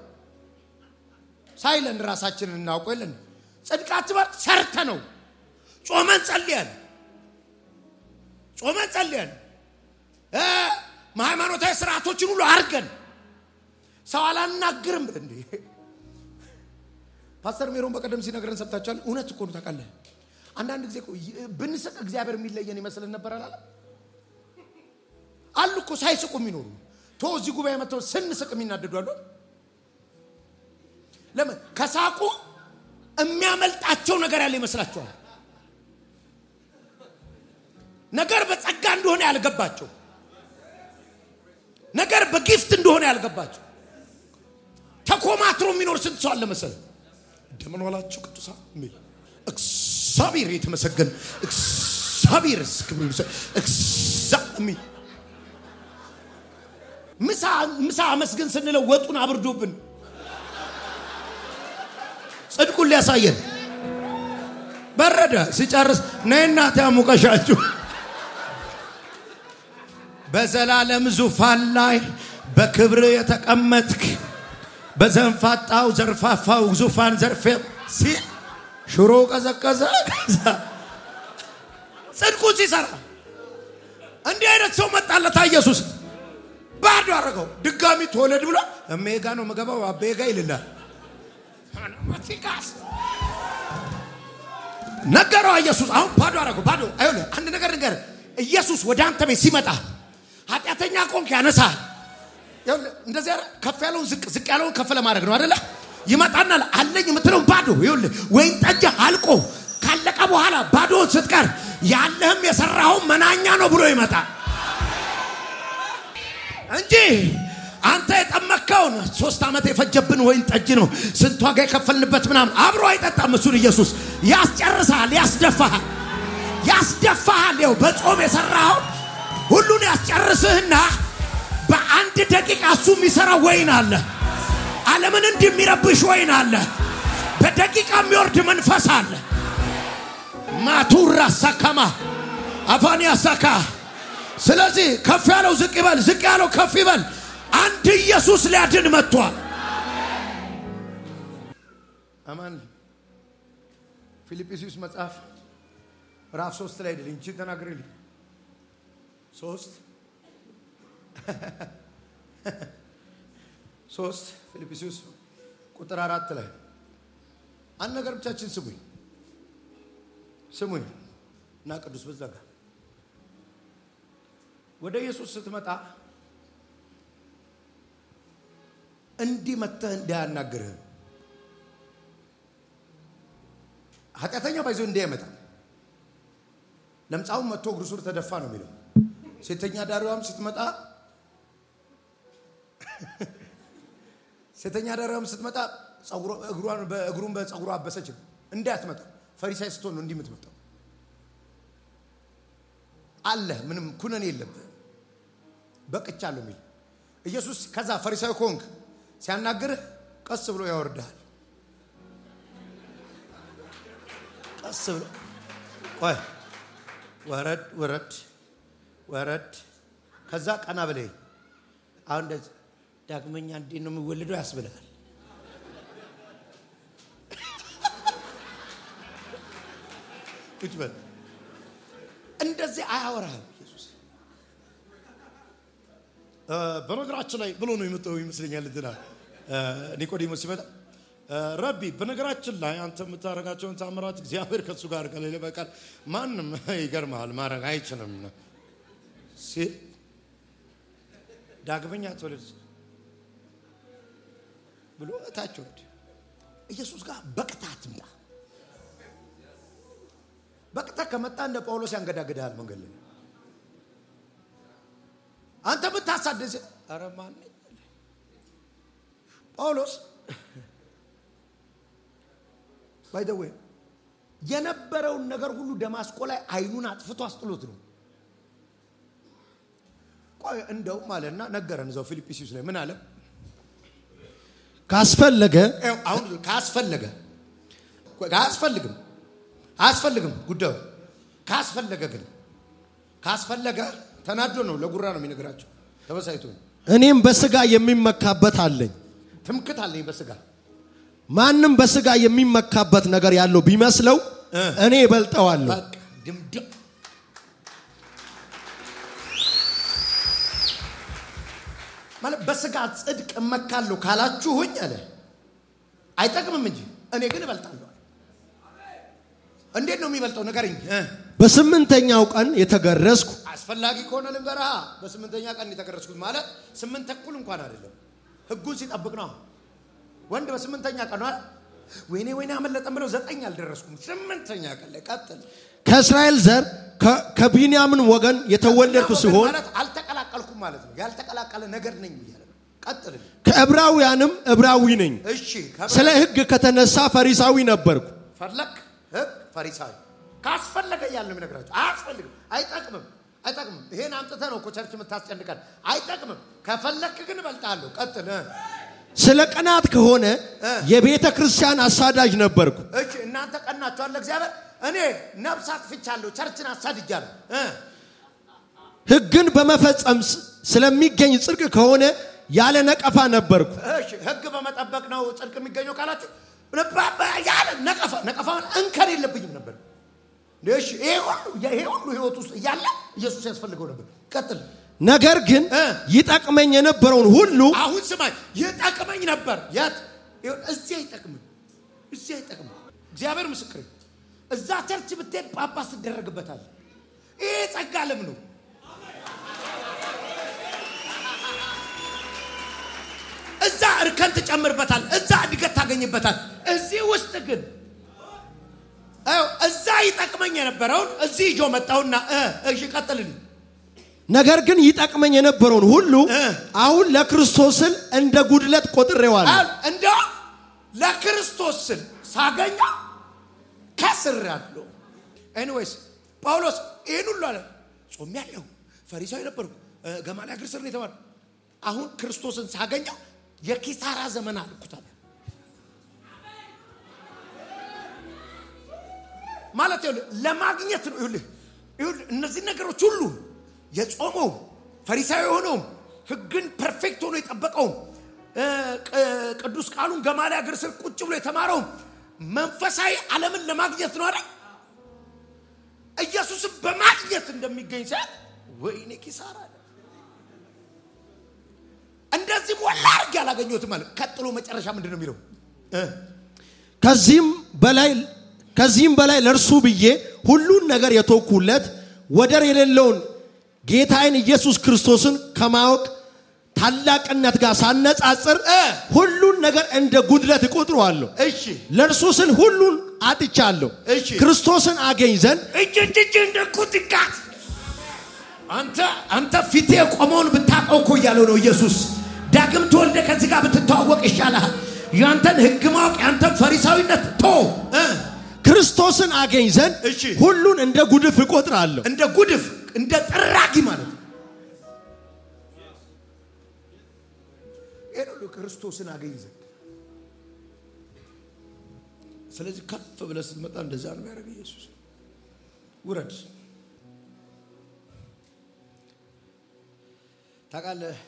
ሳይለን ራሳችንን እናውቀለን ጽድቃችን ሰርተ ነው ጾመን ጸልየን ሃይማኖታዊ ስርዓቶችን ሁሉ አርገን ሰው አላናግርም እንዴ ፓስተር ሜሮን በቀደም ሲነግረን ሰምታችኋል እውነት እኮ ነው ታውቃለህ አንዳንድ ጊዜ ብንስቅ እግዚአብሔር የሚለየን ይመስልን ነበር አሉ እኮ ሳይስቁ የሚኖሩ እዚህ ጉባኤ መጥተው ስንስቅ የሚናደዱ አሉ ለምን ከሳቁ የሚያመልጣቸው ነገር ያለ ይመስላችኋል ነገር በጸጋ እንደሆነ ያልገባቸው ነገር በጊፍት እንደሆነ ያልገባቸው ተኮማትሮ የሚኖር ስንት ሰው አለ መሰለ ደምን ዋላችሁ ቅዱሳን ሚል እግዚአብሔር የተመሰገነ እግዚአብሔር ክብሩ እግዚአብሔር ምሳ መስገን ስንለው ወጡን አብርዶብን ጽድቁን ሊያሳየን በረደ ሲጨርስ ነይና ታሙቀሻችሁ በዘላለም ዙፋን ላይ በክብር የተቀመጥክ በዘንፋጣው ዘርፋፋው ዙፋን ዘርፈ ሽሮ ቀዘቀዘ ጽድቁ ሲሰራ እንዲህ አይነት ሰው መጣለታ ኢየሱስ ባዶ አረገው ድጋሚ ተወለድ ብሎ እሜጋ ነው መገባው አቤጋ ይልላል ማቲካስ ነገረው ኢየሱስ አሁን ባዶ አረገው ባዶ አይሆነ አንድ ነገር ኢየሱስ ወደ አንተ ቤት ሲመጣ ኃጢአተኛ ቆንክ ያነሳል እንደዚህ ከፍ ያለውን ዝቅ ያለውን ከፍ ለማድረግ ነው አይደለ ይመጣና አለኝ የምትለው ባዶ ይሁን ወይን ጠጅ አልቆ ካለቀ በኋላ ባዶ ስትቀር ያለህም የሰራው መናኛ ነው ብሎ ይመጣል እንጂ አንተ የጠመከውን 3 አመት የፈጀብን ወይን ጠጅ ነው ስንት ዋጋ የከፈልንበት ምናምን አብሮ አይጠጣም እሱን ኢየሱስ ያስጨርሳል ያስደፋሃል ይው በጾም የሰራው ሁሉን ያስጨርስህና በአንድ ደቂቃ እሱ የሚሰራው ወይን አለ ዓለምን እንደሚረብሽ ወይን አለ በደቂቃ የሚወርድ መንፈስ አለ ማቱራ ሰከማ አፋንያ ሰካ ስለዚህ ከፍ ያለው ዝቅ ይበል ዝቅ ያለው ከፍ ይበል አንድ ኢየሱስ ሊያድን መጥቷል አማን ፊልጵስዩስ መጽሐፍ ራፍ 3 ላይ እንጂ ተናግረልኝ 3 ፊልጵስዩስ ቁጥር 4 ላይ አንድ ነገር ብቻችን ስሙኝ እና ቅዱስ በዛጋ ወደ ኢየሱስ ስትመጣ እንዲህ መተህ እንዳያናግርህ ኃጢአተኛ ባይዞ እንዳይመጣ ለምጻው መጥቶ እግሩ ስር ተደፋ ነው የሚለው ሴተኛ ዳሪዋም ስትመጣ እግሩን በፀጉሯ አበሰች እንዳትመጣ ፈሪሳይ ስትሆን ነው እንዲህ የምትመጣው አለ ምንም ኩነኔ የለብህ በቅቻለሁ የሚል ኢየሱስ ከዛ ፈሪሳይ ኮንክ ሲያናግርህ ቀስ ብሎ ያወርዳል ቀስ ብሎ ቆይ ወረድ ከዛ ቀና በለይ አሁን ዳግመኛ እንዴ ነው የሚወለደው ያስብላል እጅበል እንደዚህ አያወራም ኢየሱስ በነገራችን ላይ ብሎ ነው የመጣው ይመስለኛል እንትና ኒቆዲሞስ ሲመጣ ረቢ በነገራችን ላይ አንተ የምታረጋቸውን ታምራት እግዚአብሔር ከሱ ጋር ከሌለ በቀር ማንም ይገርማል ማረግ አይችልም ሲል ዳግመኛ ተወለደ ብሎ ታቸውት ኢየሱስ ጋር በቅታትም በቅታ ከመጣ እንደ ጳውሎስ ያንገዳግዳል መንገድ ላይ አንተ ብታሳደስ አረማን ጳውሎስ by the way የነበረውን ነገር ሁሉ ደማስቆ ላይ አይኑን አጥፍቶ አስጥሎት ነው ቆይ እንደው ማለና ነገረን ዘው ፊልጵስዩስ ላይ ምን አለ ካስፈልገ አሁን ካስፈልግም ጉዳዩ ካስፈልገ ተናዶ ነው ለጉራ ነው የሚነግራቸው ተበሳይቶ እኔም በስጋ የሚመካበት አለኝ ትምክት አለኝ በስጋ ማንንም በስጋ የሚመካበት ነገር ያለው ቢመስለው እኔ እበልጠዋለሁ በቃ ድምድም ማለት በስጋ ጽድቅ መካለው ካላችሁኝ አለ አይጠቅምም እንጂ እኔ ግን እበልጣለሁ እንዴት ነው የሚበልጠው ነገርኝ በስምንተኛው ቀን የተገረዝኩ አስፈላጊ ከሆነ ልንገርህ በስምንተኛ ቀን የተገረዝኩት ማለት 8 ተኩል እንኳን አይደለም ህጉን ሲጠብቅ ነው ወንድ በስምንተኛ ቀን ወይኔ አመለጠም ብለው 9 አልደረስኩም 8ኛ ቀን ላይ ቀጥል ከእስራኤል ዘር ከቢንያምን ወገን የተወለድኩ ሲሆን ማለት አልተቀላቀልኩም ማለት ነው ያልተቀላቀለ ነገር ነኝ ይላል ቀጥል ከዕብራውያንም ዕብራዊ ነኝ እሺ ስለ ህግ ከተነሳ ፈሪሳዊ ነበርኩ ፈለክ ህግ ፈሪሳዊ ካስፈለገ ያለው ነገራችሁ አይጠቅምም ይሄን አምጥተህ ነው ቸርች የምታስጨንቀን አይጠቅምም ከፈለክ ግን እበልጣለሁ ቀጥል ስለ ቀናት ከሆነ የቤተ ክርስቲያን አሳዳጅ ነበርኩ እሺ እናንተ ቀናችሁ አለ እግዚአብሔር እኔ ነፍሳት ፍቻለሁ ቸርችን አሳድጃለሁ ህግን በመፈጸም ስለሚገኝ ጽድቅ ከሆነ ያለ ነቀፋ ነበርኩ እሺ ህግ በመጠበቅ ነው ጽድቅ የሚገኘው ካላችሁ ያለ ነቀፋን እንከን የለብኝም ነበር እሺ ይሄ ሁሉ ህይወት ውስጥ ያለ ኢየሱስ ያስፈልገው ነበር ቀጥል ነገር ግን ይጠቅመኝ የነበረውን ሁሉ አሁን ስማኝ ይጠቅመኝ ነበር እዚህ አይጠቅም እግዚአብሔር ምስክር እዛ ቸርች ብትሄድ ጳጳስ ይደረግበታል ይሄ ጸጋ ለምን ነው እዛ እርከን ተጨምርበታል እዛ እድገት ታገኝበታል እዚህ ውስጥ ግን እዛ ይጠቅመኝ የነበረውን እዚህ ይጆ መጣውና እሺ ቀጥልልኝ ነገር ግን ይጠቅመኝ የነበረውን ሁሉ አሁን ለክርስቶስ እንደ ጉድለት ቆጥሬዋለሁ እንደ ለክርስቶስ ሳገኛ ከስራለሁ anyways ጳውሎስ ይሄን ሁሉ አለ ጾም ያለው ፈሪሳዊ ነበርኩ ገማልያል እግር ስር ነው የተባለው አሁን ክርስቶስን ሳገኘው የኪሳራ ዘመን አልኩታል ማለት ነው ለማግኘት ነው ይሁን እነዚህ ነገሮች ሁሉ የጾመው ፈሪሳዊ ሆነው ህግን ፐርፌክት ሆኖ የጠበቀው ቅዱስ ቃሉን ገማልያ እግር ስር ቁጭ ብሎ የተማረው መንፈሳዊ ዓለምን ለማግኘት ነው አይደል ኢየሱስን በማግኘት እንደሚገኝ ሰው ወይኔ ኪሳራ እንደዚህ ወላርግ ያላገኘሁት ማለት ቀጥሎ መጨረሻ ምንድነው የሚለው ከዚህም በላይ ለርሱ ብዬ ሁሉን ነገር የተወኩለት ወደር የሌለውን ጌታዬን ኢየሱስ ክርስቶስን ከማወቅ ታላቅነት ጋር ሳነጻጽር ሁሉን ነገር እንደ ጉድለት እቆጥረዋለሁ እሺ ለርሱ ስል ሁሉን አጥቻለሁ እሺ ክርስቶስን አገኝ ዘንድ እጅ እንደ ኩትካት አንተ ፊቴ ቆመውን ብታቀው እኮ ያለው ነው ኢየሱስ ዳግም ተወልደ ከዚህ ጋር ብትተዋወቅ ይሻላል ያንተን ህግ ማወቅ ያንተን ፈሪሳዊነት ክርስቶስን አገኝ ዘንድ ሁሉን እንደ ጉድፍ እቆጥራለሁ እንደ ጉድፍ እንደ ጥራጊ ማለት ነው ክርስቶስን አገኝ ዘንድ ስለዚህ ከፍ ብለህ ስትመጣ እንደዛ ነው ያደረገው ኢየሱስ ውረድ ታውቃለህ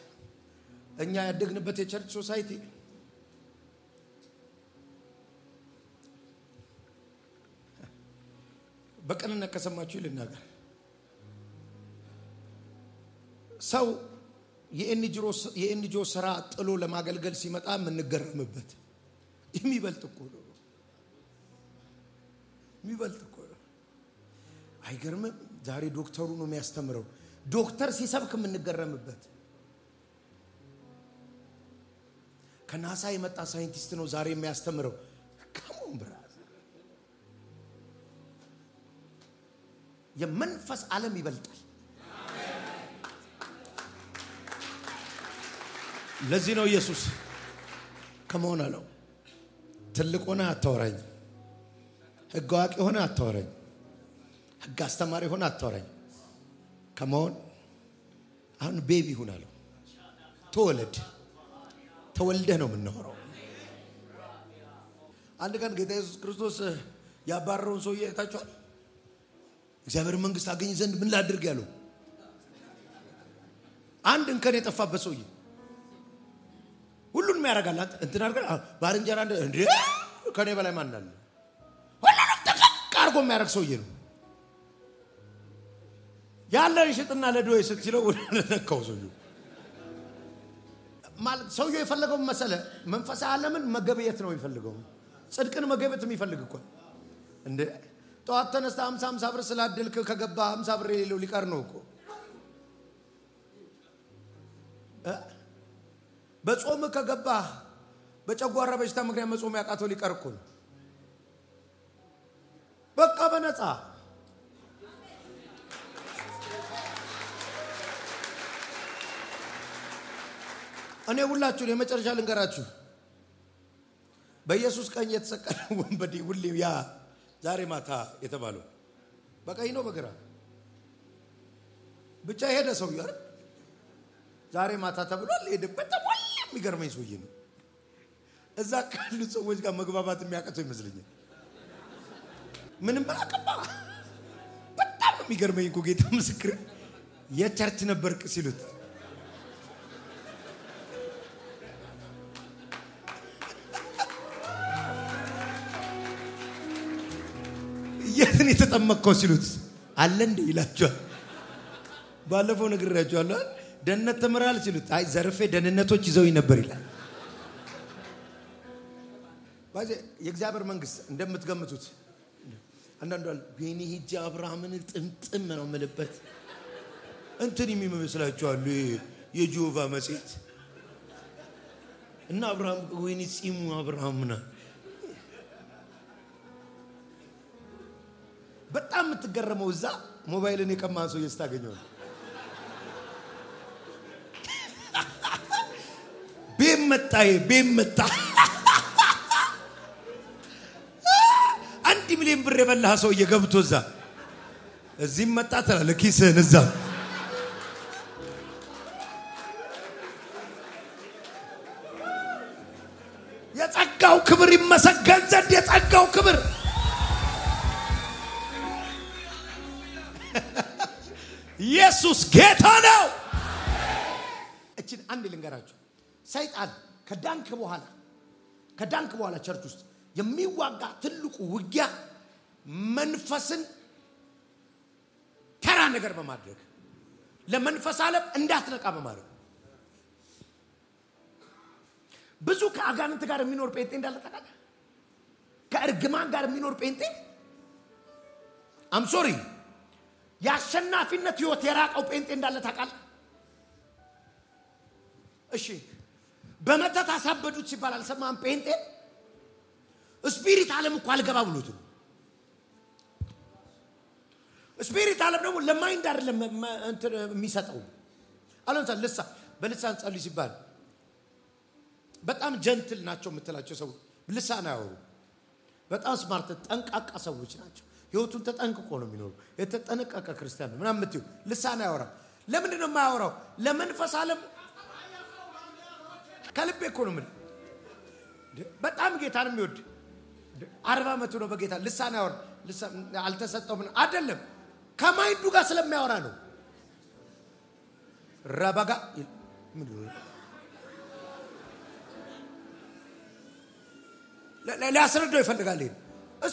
እኛ ያደግንበት የቸርች ሶሳይቲ በቀንነት ከሰማችሁ ልናገር ሰው የኤንጂኦ ስራ ጥሎ ለማገልገል ሲመጣ ምንገረምበት የሚበልጥ እኮ ነው አይገርምም ዛሬ ዶክተሩ ነው የሚያስተምረው ዶክተር ሲሰብክ ምንገረምበት ከናሳ የመጣ ሳይንቲስት ነው ዛሬ የሚያስተምረው ካሞን ብራዘር የመንፈስ ዓለም ይበልጣል ለዚህ ነው ኢየሱስ ከመሆን አለው ትልቅ ሆነ አታወራኝ ህግ አዋቂ ሆነ አታወራኝ ህግ አስተማሪ ሆነ አታወራኝ ከመሆን አሁን ቤቢ ሆነ አለው ተወልደህ ነው የምናወራው አንድ ቀን ጌታ ኢየሱስ ክርስቶስ ያባረረውን ሰውዬ አይታችኋል እግዚአብሔር መንግስት አገኝ ዘንድ ምን ላድርግ ያለው አንድ እንከን የጠፋበት ሰውዬ ሁሉንም ያረጋል እንትን አርገን ባልንጀራ እንደ ከኔ በላይ ማን አለ ሁሉንም ተቀርቆ የሚያረግ ሰውዬ ነው ያለን ሽጥና ለዶይ ስትለው ወደነካው ሰውዬ ማለት ሰውዬው የፈለገው መሰለ መንፈሳዊ ዓለምን መገበየት ነው የሚፈልገው ጽድቅን መገበየት የሚፈልግ እኮ እንደ ጧት ተነስተ 50 ብር ስላደልክ ከገባ 50 ብር የሌለው ሊቀር ነው እኮ በጾም ከገባ በጨጓራ በሽታ ምክንያት መጾም ያቃተው ሊቀር እኮ ነው በቃ በነፃ እኔ ሁላችሁ የመጨረሻ ልንገራችሁ በኢየሱስ ቀኝ የተሰቀለ ወንበዴ ሁሌ ያ ዛሬ ማታ የተባለው በቀኝ ነው በግራ ብቻ ሄደ ሰው ይያር ዛሬ ማታ ተብሏል ሄደበት ተሞላ የሚገርመኝ ሰውዬ ነው እዛ ካሉ ሰዎች ጋር መግባባት የሚያቀተው ይመስለኛል ምንም አቀባ በጣም የሚገርመኝ እኮ ጌታ ምስክር የቸርች ነበርክ ሲሉት የትን የተጠመቀው ሲሉት አለ እንደ ይላችኋል ባለፈው ነግሬያችኋለሁ ደህንነት ተመራል ሲሉት አይ ዘርፌ ደህንነቶች ይዘው ነበር ይላል ባዜ የእግዚአብሔር መንግስት እንደምትገምቱት አንዳንዶል የኔ ሂጅ አብርሃምን ጥምጥም ነው መልበት እንትን የሚመስላችኋል የጆቫ መጽሔት እና አብርሃም ወይኔ ጺሙ አብርሃምና በጣም የምትገረመው እዛ ሞባይልን የቀማን ሰው ይስታገኘው ቤመጣ 1 ሚሊዮን ብር የበላ ሰው እየገብቶ እዚህ መጣ ተላለ ኪስህን እዛ ክብር ይመሰገን ዘንድ የጸጋው ክብር ኢየሱስ ጌታ ነው እቺን አንድ ልንገራችሁ ሰይጣን ከዳንክ በኋላ ቸርች ውስጥ የሚዋጋ ትልቁ ውጊያ መንፈስን ተራ ነገር በማድረግ ለመንፈስ ዓለም እንዳትነቃ በማድረግ ብዙ ከአጋንንት ጋር የሚኖር ጴንጤ እንዳለ ታውቃለህ ከእርግማን ጋር የሚኖር ጴንጤ I'm sorry ያሸናፊነት ህይወት የራቀው ጴንጤ እንዳለ ታውቃለህ እሺ በመተት አሳበዱት ሲባል አልሰማም ጴንጤ ስፒሪት ዓለም እኮ አልገባ ብሎት ስፒሪት ዓለም ደግሞ ለማይንድ አይደለም እንትን የሚሰጠው አለንታ በልሳን ጸልይ ሲባል በጣም ጀንትል ናቸው የምትላቸው ሰው ልሳን ያወሩ በጣም ስማርት ጠንቃቃ ሰዎች ናቸው ህይወቱን ተጠንቅቆ ነው የሚኖሩ የተጠነቀቀ ክርስቲያን ነው ምናምን ምትዩ ልሳን ያወራ ለምን ነው የማያወራው ለመንፈስ ዓለም ከልቤ እኮ ነው ምን በጣም ጌታን የሚወድ 40 አመቱ ነው በጌታ ልሳን ያወራ ልሳን አልተሰጠው ምን አይደለም ከማይንዱ ጋር ስለሚያወራ ነው ረባጋ ምን ነው ሊያስረዳው ይፈልጋል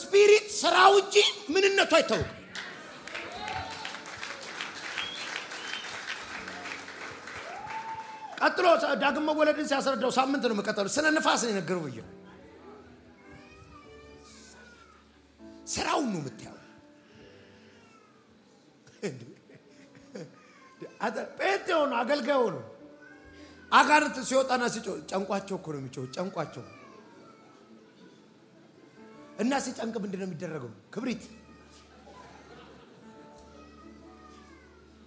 ስፒሪት ስራው እንጂ ምንነቱ አይታወቅም ቀጥሎ ዳግም መወለድን ሲያስረዳው ሳምንት ነው መቀጠሉ ስለ ንፋስ ነው የነገረው ይሄ ስራው ነው የምታየው አዳ ጴንጤው ነው አገልጋዩ ነው አጋንንት ሲወጣና ሲጮህ ጨንቋቸው እኮ ነው የሚጮህ ጨንቋቸው እና ሲጨንቅ ምንድነው የሚደረገው ክብሪት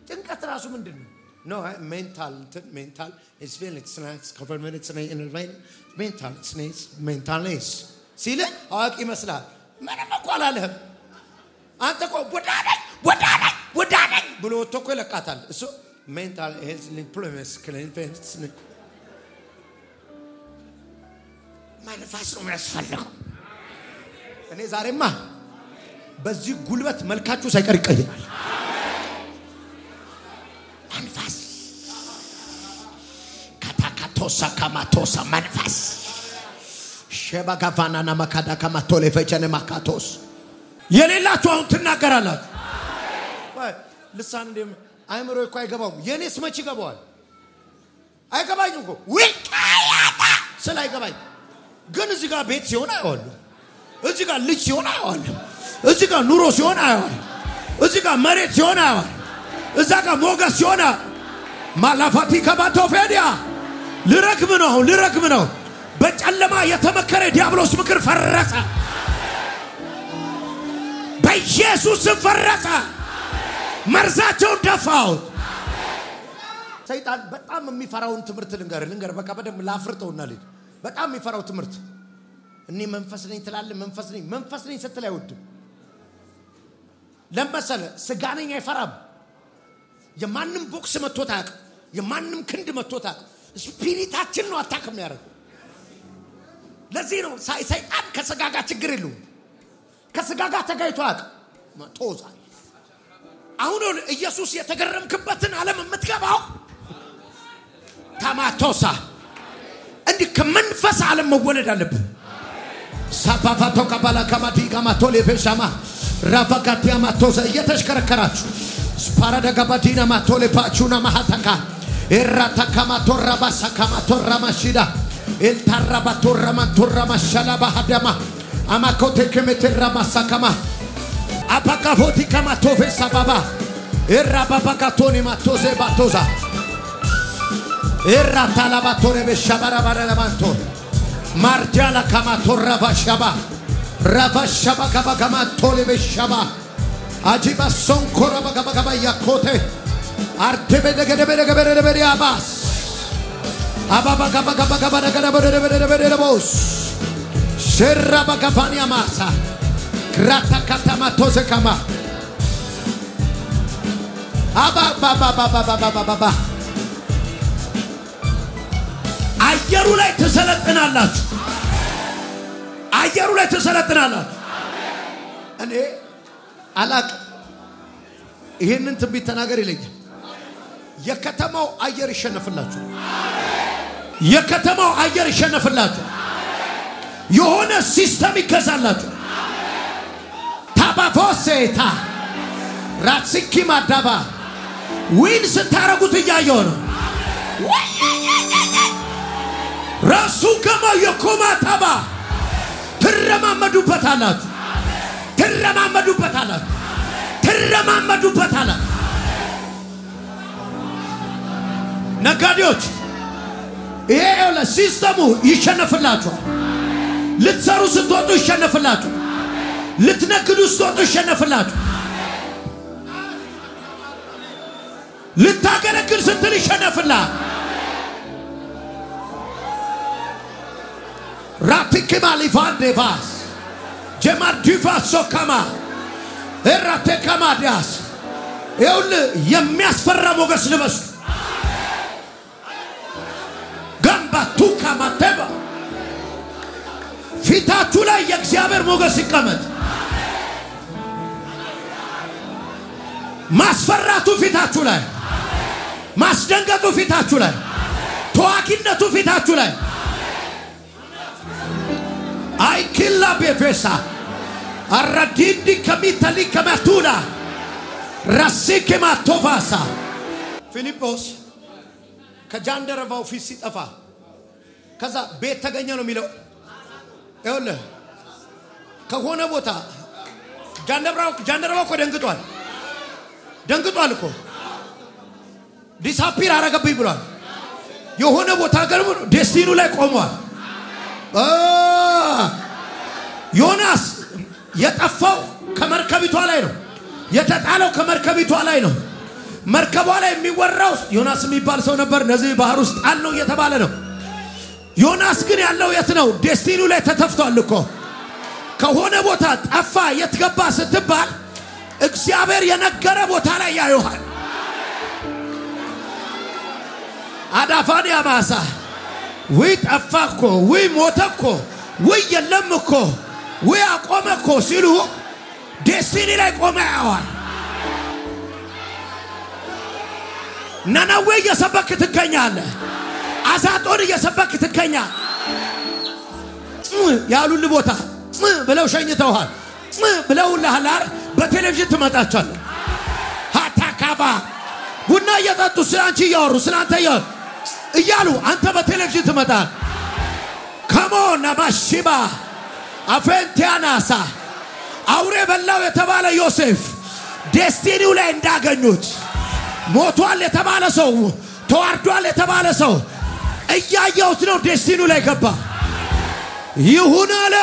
ጭንቀት ራሱ ምንድነው no mental is feeling it's nice government it's in the rain mental is ሲለ አዋቂ ይመስላል ምንም እኮ አላለህም አንተ እኮ ወዳነኝ ብሎ ተኮ ይለቃታል እሱ mental health problems ክሊኒክስ መንፈስ ነው የሚያስፈልገው እኔ ዛሬማ በዚህ ጉልበት መልካችሁ ሳይቀር ይቀየራል መንፈስ ካታካቶሳ ካማቶሳ መንፈስ ሸባጋፋናና ማካዳ ካማቶሌ ፈጨነ ማካቶስ የሌላችሁ አሁን ትናገራላችሁ ልሳን እንደም አይምሮ እኮ አይገባው የኔስ መች ይገባዋል አይገባኝም እኮ ወቃያታ ስለአይገባኝ ግን እዚህ ጋር ቤት ሲሆን አይወሉ እዚህ ጋር ልጅ ሲሆን አይወሉ እዚህ ጋር ኑሮ ሲሆን አይወሉ እዚህ ጋር መሬት ሲሆን አይወሉ እዛ ጋር ሞገስ ሲሆን ማላፋቲ ከባቶፌዲያ ልረክም ነው በጨለማ የተመከረ ዲያብሎስ ምክር ፈረሰ በኢየሱስ ፈረሰ መርዛቸውን ደፋው ሰይጣን በጣም የሚፈራውን ትምርት ልንገር በቃ በደም ላፍርተውና ልጅ በጣም የሚፈራው ትምርት እኔ መንፈስ ነኝ ትላል መንፈስ ነኝ ስትል አይወድም ለምሳሌ ስጋ ነኝ አይፈራም የማንንም ቦክስ መጥቶታቅ የማንንም ክንድ መጥቶታቅ ስፒሪታችን ነው አታክ የሚያደርግ ለዚህ ነው ሰይጣን ከስጋ ጋር ችግር የለውም ከስጋ ጋር ተጋይቷቅ ጦዛ አሁን ኢየሱስ የተገረምክበትን ዓለም የምትገባው ታማቶሳ እንዴ ከመንፈስ ዓለም መወለድ አለብህ ሳፓፋቶ ካባላ ካማቲ ካማቶሌ ፈሻማ ራፋካቲያ ማቶዛ እየተሽከረከራችሁ ስፓራዳ ጋባዲና ማቶሌ ፓቹና ማሃታካ ኤራታ ካማቶራ ባሳ ካማቶራ ማሽዳ ኤልታራባቶራ ማቶራ ማሻላ ባሃዳማ አማኮቴ ከመተራ ማሳካማ አፓካፎቲ ካማቶፌ ሳባባ ኤራባባካቶኒ ማቶዜ ባቶዛ ኤራታ ላባቶሬ በሻባራ ባራላማንቶ ማርጃላ ካማቶራ ባሻባ ራባሻባ ካባካማቶሌ በሻባ አጂባ ሶንኮራ ባጋባጋባ ያኮቴ አርቴበደገደበደገበደበዲያባስ አባባጋባጋባጋባደገደበደበደበደቦስ ሸራባጋፋኒያ ማሳ ግራታካታማቶዘ ካማ አባባባባባባባባ አየሩ ላይ ተሰለጥናላችሁ አየሩ ላይ ተሰለጥናላችሁ እኔ አላቅ ይሄንን ትንቢት ተናገር ይለኛል የከተማው አየር ይሸነፍላችሁ የከተማው አየር ይሸነፍላችሁ የሆነ ሲስተም ይከዛላችሁ ታባፎሴታ ራትሲኪ ማዳባ ዊን ስታረጉት እያየው ነው ራሱ ከማ የኮማ ታባ ትረማመዱበታላችሁ ነጋዴዎች ይሄ ሲስተሙ ይሸነፍላችኋል ልትሰሩ ስትወጡ ይሸነፍላችሁ ልትነግዱ ስትወጡ ይሸነፍላችሁ ልታገለግል ስትል ይሸነፍላል ራቲክማ ሊፋንዴቫስ ጀማዲፋ ሶካማ እራቴካማ ዲያስ ይሁን የሚያስፈራ ሞገስ ልበሱ ገምባቱካ ማተባ ፊታችሁ ላይ የእግዚአብሔር ሞገስ ይቀመጥ ማስፈራቱ ፊታችሁ ላይ ማስደንገጡ ፊታችሁ ላይ ተዋኪነቱ ፊታችሁ ላይ አይኪላ በፌሳ አራዲዲ ከሚተሊ ከማቱላ ራሲከ ማቶፋሳ ፊሊጶስ ከጃንደረባው ፊት ሲጠፋ ከዛ ቤት ተገኘ ነው የሚለው ይኸውልህ ከሆነ ቦታ ጃንደረባው እኮ ደንግጧል እኮ ዲሳፒር አረገብኝ ብሏል የሆነ ቦታ ገርሞ ዴስቲኑ ላይ ቆሟል ዮናስ የጠፋው ከመርከቢቷ ላይ ነው የተጣለው ከመርከቢቷ ላይ ነው መርከቧ ላይ የሚወራው ዮናስ የሚባል ሰው ነበር ነዚህ ባህር ውስጥ አለው እየተባለ ነው ዮናስ ግን ያለው የት ነው ዴስቲኑ ላይ ተተፍቷል እኮ ከሆነ ቦታ ጠፋ የትገባ ስትባል እግዚአብሔር የነገረ ቦታ ላይ ያዩሃል አዳፋኒያ ማሳ ወይ ጠፋኮ ወይ ሞተኮ ወይ የለምኮ ወይ አቆመኮ ሲሉ ዴስቲኒ ላይ ቆመ ያዋል ነነዌ የሰበክ ትገኛለህ አዛጦን የሰበክ ትገኛለህ ያሉል ቦታ ብለው ሸኝተውሃል ብለውልሃል በቴሌቪዥን ትመጣቻለህ ሃታካባ ቡና እየጠጡ ስላንቺ ያወሩ ስላንተ እያሉ አንተ በቴሌቪዥን ትመጣለህ ከሞና ማሽባ አፈንቲያናሳ አውሬ በላው የተባለ ዮሴፍ ዴስቲኒው ላይ እንዳገኙት ሞቷል የተባለ ሰው ተዋርዷል የተባለ ሰው እያየውት ነው ዴስቲኒው ላይ ገባ ይሁን አለ